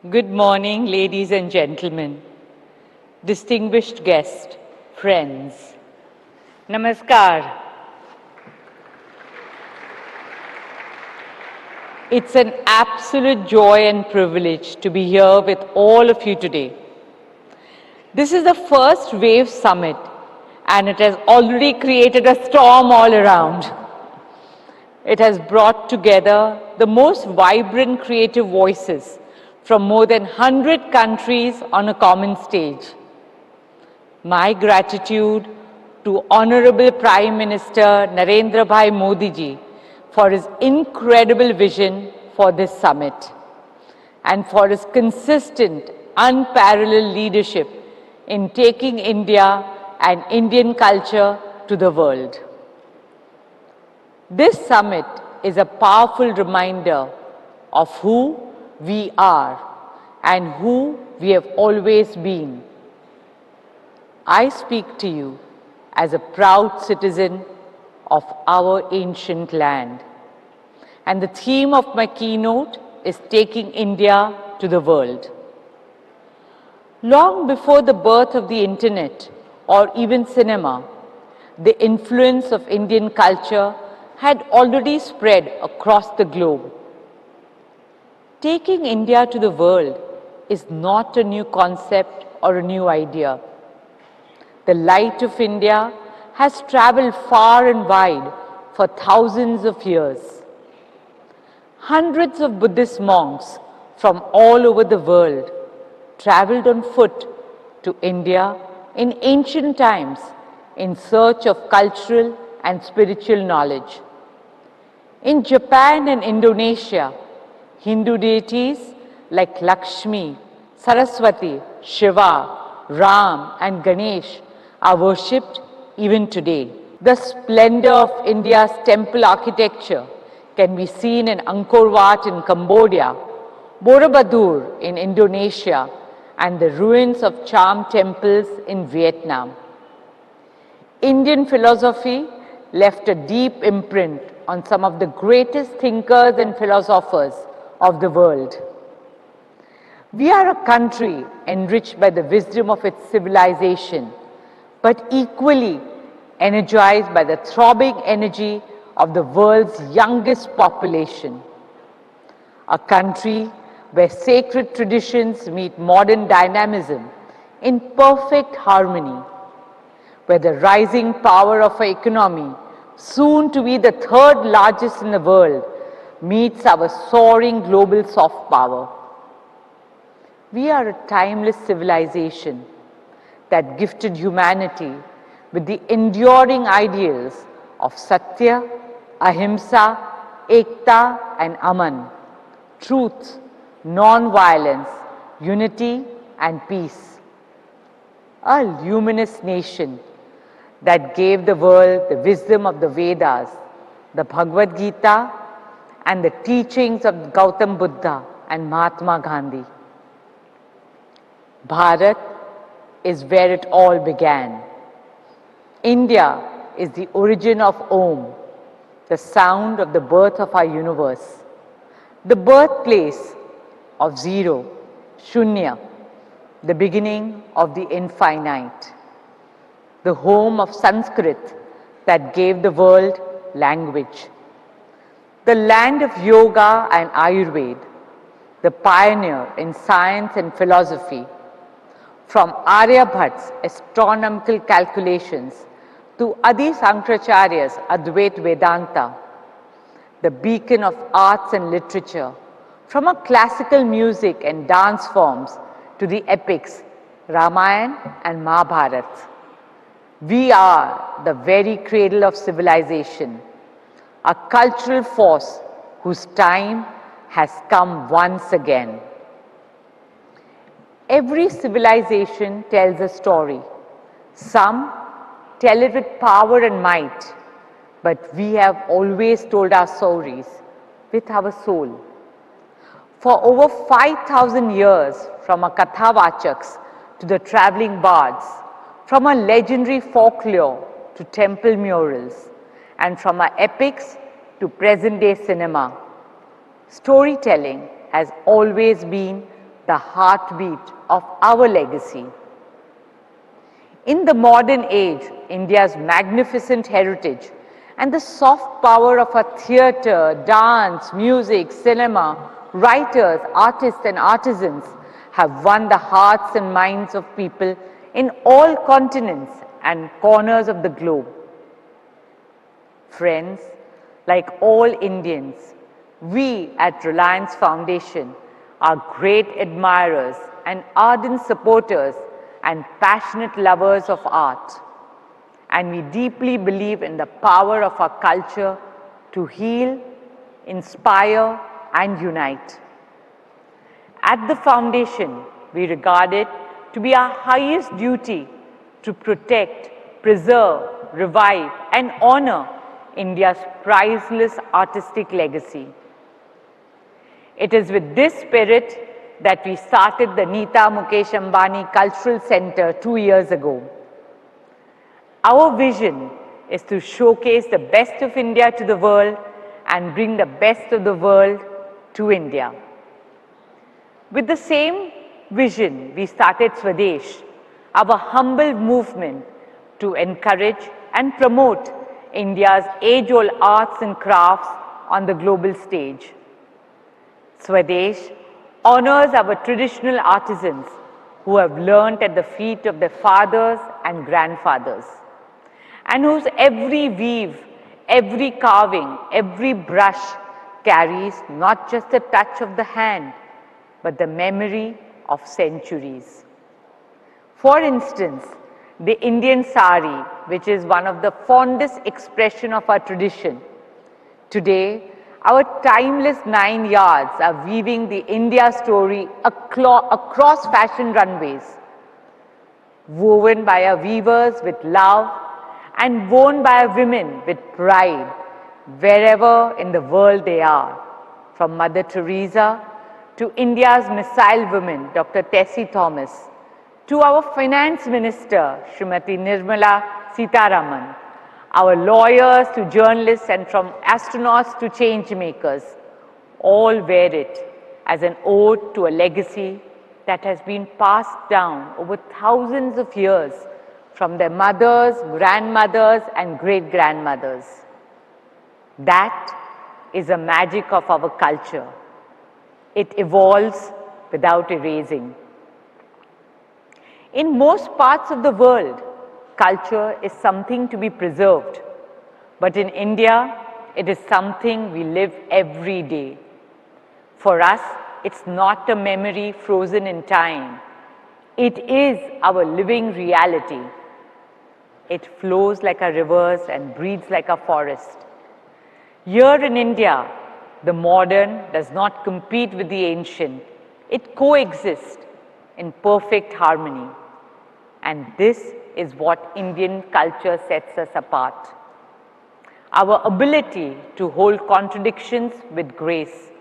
Good morning, ladies and gentlemen, distinguished guests, friends. Namaskar. It's an absolute joy and privilege to be here with all of you today. This is the first Wave Summit, and it has already created a storm all around. It has brought together the most vibrant creative voices from more than 100 countries on a common stage. My gratitude to Honorable Prime Minister Narendra Bhai Modi ji for his incredible vision for this summit and for his consistent, unparalleled leadership in taking India and Indian culture to the world. This summit is a powerful reminder of who we are and who we have always been. I speak to you as a proud citizen of our ancient land. And the theme of my keynote is taking India to the world. Long before the birth of the internet or even cinema, the influence of Indian culture had already spread across the globe. Taking India to the world is not a new concept or a new idea. The light of India has traveled far and wide for thousands of years. Hundreds of Buddhist monks from all over the world traveled on foot to India in ancient times in search of cultural and spiritual knowledge. In Japan and Indonesia, Hindu deities like Lakshmi, Saraswati, Shiva, Ram and Ganesh are worshipped even today. The splendor of India's temple architecture can be seen in Angkor Wat in Cambodia, Borobudur in Indonesia, and the ruins of charm temples in Vietnam. Indian philosophy left a deep imprint on some of the greatest thinkers and philosophers of the world. We are a country enriched by the wisdom of its civilization, but equally energized by the throbbing energy of the world's youngest population. A country where sacred traditions meet modern dynamism in perfect harmony, where the rising power of our economy, soon to be the third largest in the world, meets our soaring global soft power. We are a timeless civilization that gifted humanity with the enduring ideals of Satya, Ahimsa, Ekta and Aman, truth, non-violence, unity and peace. A luminous nation that gave the world the wisdom of the Vedas, the Bhagavad Gita and the teachings of Gautam Buddha and Mahatma Gandhi. Bharat is where it all began. India is the origin of Om, the sound of the birth of our universe, the birthplace of zero, Shunya, the beginning of the infinite, the home of Sanskrit that gave the world language, the land of yoga and Ayurveda, the pioneer in science and philosophy, from Aryabhat's astronomical calculations to Adi Sankaracharya's Advait Vedanta, the beacon of arts and literature, from our classical music and dance forms to the epics Ramayana and Mahabharata. We are the very cradle of civilization, a cultural force whose time has come once again. Every civilization tells a story. Some tell it with power and might, but we have always told our stories with our soul. For over 5,000 years, from our Kathavachaks to the traveling bards, from our legendary folklore to temple murals, and from our epics to present-day cinema, storytelling has always been the heartbeat of our legacy. In the modern age, India's magnificent heritage and the soft power of our theatre, dance, music, cinema, writers, artists and artisans have won the hearts and minds of people in all continents and corners of the globe. Friends, like all Indians, we at Reliance Foundation are great admirers and ardent supporters and passionate lovers of art. And we deeply believe in the power of our culture to heal, inspire, and unite. At the Foundation, we regard it to be our highest duty to protect, preserve, revive, and honor India's priceless artistic legacy. It is with this spirit that we started the Nita Ambani Cultural Center 2 years ago. Our vision is to showcase the best of India to the world and bring the best of the world to India. With the same vision, we started Swadesh, our humble movement to encourage and promote India's age-old arts and crafts on the global stage. Swadesh honors our traditional artisans who have learnt at the feet of their fathers and grandfathers, and whose every weave, every carving, every brush carries not just the touch of the hand, but the memory of centuries. For instance, the Indian sari, which is one of the fondest expression of our tradition. Today, our timeless 9 yards are weaving the India story across fashion runways, woven by our weavers with love and worn by our women with pride, wherever in the world they are, from Mother Teresa to India's missile woman, Dr. Tessie Thomas, to our Finance Minister, Srimati Nirmala Sitharaman, our lawyers to journalists, and from astronauts to change makers, all wear it as an ode to a legacy that has been passed down over thousands of years from their mothers, grandmothers, and great-grandmothers. That is the magic of our culture. It evolves without erasing. In most parts of the world, culture is something to be preserved. But in India, it is something we live every day. For us, it's not a memory frozen in time. It is our living reality. It flows like our rivers and breathes like a forest. Here in India, the modern does not compete with the ancient. It coexists in perfect harmony. And this is what Indian culture sets us apart. Our ability to hold contradictions with grace,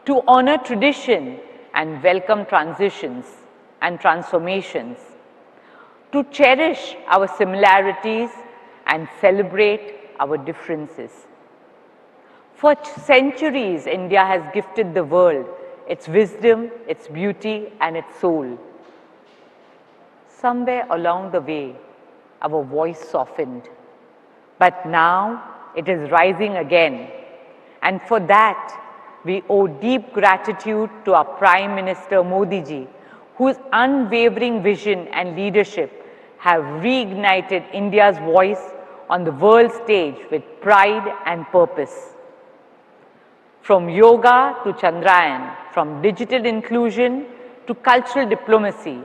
to honor tradition and welcome transitions and transformations, to cherish our similarities and celebrate our differences. For centuries, India has gifted the world its wisdom, its beauty, and its soul. Somewhere along the way, our voice softened. But now it is rising again. And for that, we owe deep gratitude to our Prime Minister Modi ji, whose unwavering vision and leadership have reignited India's voice on the world stage with pride and purpose. From yoga to Chandrayaan, from digital inclusion to cultural diplomacy,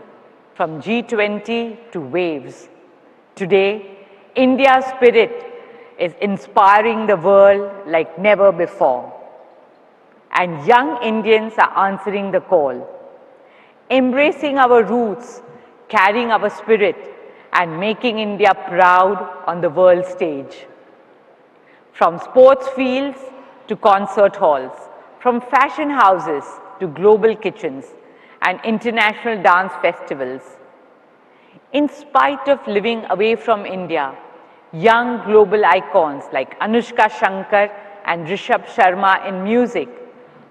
from G20 to waves. Today, India's spirit is inspiring the world like never before. And young Indians are answering the call, embracing our roots, carrying our spirit, and making India proud on the world stage. From sports fields to concert halls, from fashion houses to global kitchens and international dance festivals. In spite of living away from India, young global icons like Anushka Shankar and Rishabh Sharma in music,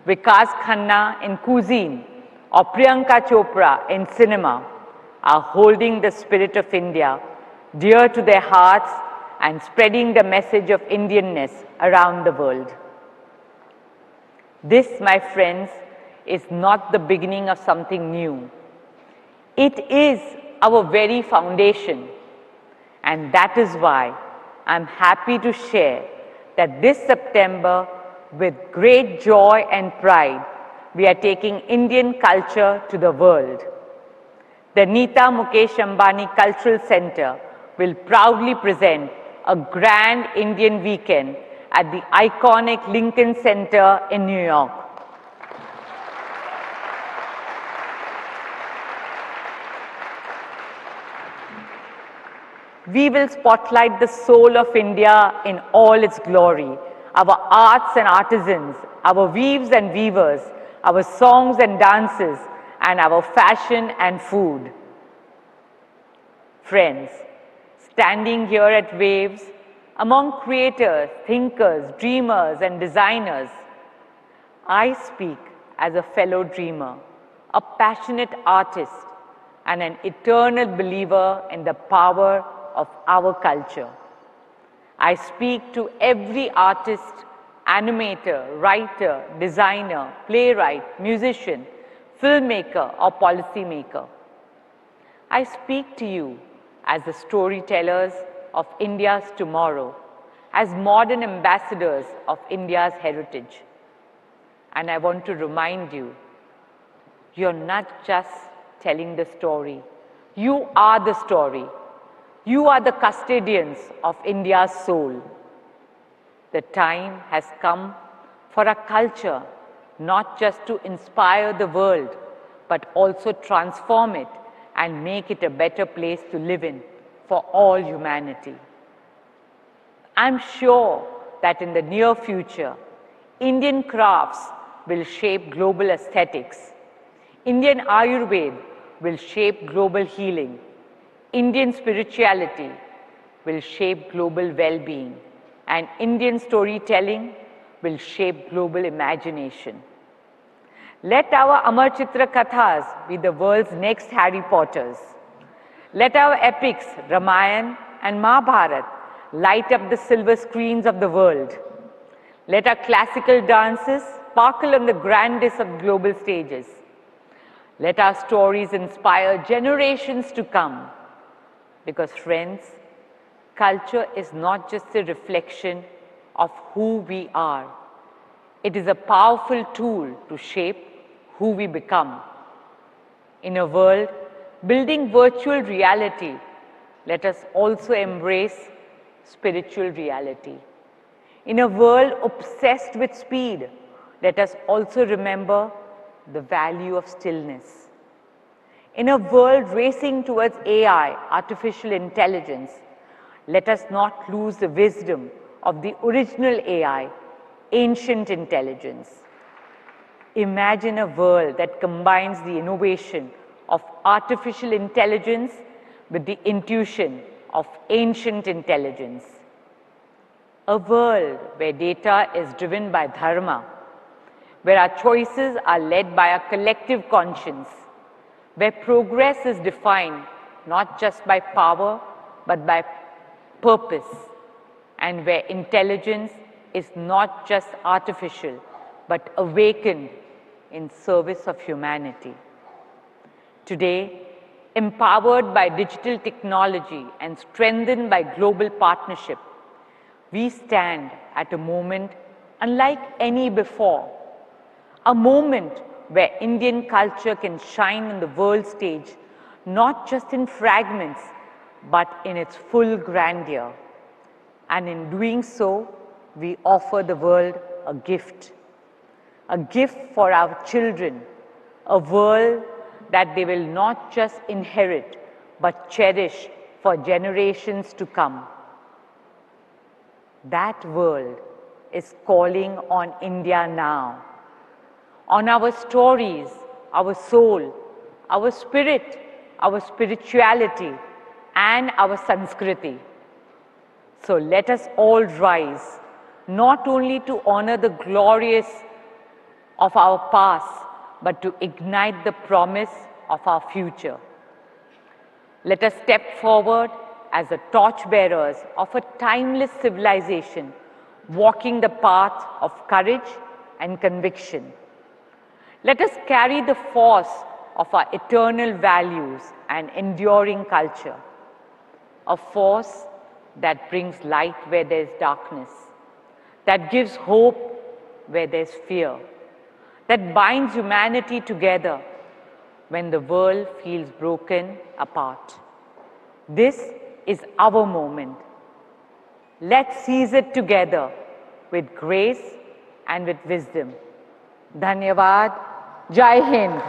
Vikas Khanna in cuisine, or Priyanka Chopra in cinema are holding the spirit of India dear to their hearts and spreading the message of Indianness around the world. This, my friends, is not the beginning of something new. It is our very foundation, and that is why I'm happy to share that this September, with great joy and pride, we are taking Indian culture to the world. The Nita Ambani Cultural Center will proudly present a grand Indian weekend at the iconic Lincoln Center in New York. We will spotlight the soul of India in all its glory, our arts and artisans, our weaves and weavers, our songs and dances, and our fashion and food. Friends, standing here at Waves, among creators, thinkers, dreamers, and designers, I speak as a fellow dreamer, a passionate artist, and an eternal believer in the power of our culture. I speak to every artist, animator, writer, designer, playwright, musician, filmmaker, or policymaker. I speak to you as the storytellers of India's tomorrow, as modern ambassadors of India's heritage. And I want to remind you, you're not just telling the story. You are the story. You are the custodians of India's soul. The time has come for a culture not just to inspire the world, but also transform it and make it a better place to live in for all humanity. I'm sure that in the near future, Indian crafts will shape global aesthetics. Indian Ayurveda will shape global healing. Indian spirituality will shape global well-being, and Indian storytelling will shape global imagination. Let our Amar Chitra Kathas be the world's next Harry Potters. Let our epics, Ramayana and Mahabharata, light up the silver screens of the world. Let our classical dances sparkle on the grandest of global stages. Let our stories inspire generations to come. Because friends, culture is not just a reflection of who we are. It is a powerful tool to shape who we become. In a world building virtual reality, let us also embrace spiritual reality. In a world obsessed with speed, let us also remember the value of stillness. In a world racing towards AI, artificial intelligence, let us not lose the wisdom of the original AI, ancient intelligence. Imagine a world that combines the innovation of artificial intelligence with the intuition of ancient intelligence. A world where data is driven by dharma, where our choices are led by a collective conscience, where progress is defined not just by power but by purpose, and where intelligence is not just artificial but awakened in service of humanity. Today, empowered by digital technology and strengthened by global partnership, we stand at a moment unlike any before, a moment where Indian culture can shine on the world stage, not just in fragments, but in its full grandeur. And in doing so, we offer the world a gift for our children, a world that they will not just inherit, but cherish for generations to come. That world is calling on India now, on our stories, our soul, our spirit, our spirituality, and our Sanskriti. So let us all rise, not only to honor the glorious of our past, but to ignite the promise of our future. Let us step forward as the torchbearers of a timeless civilization, walking the path of courage and conviction. Let us carry the force of our eternal values and enduring culture, a force that brings light where there is darkness, that gives hope where there is fear, that binds humanity together when the world feels broken apart. This is our moment. Let's seize it together with grace and with wisdom. Dhanyavad. Jai Hind.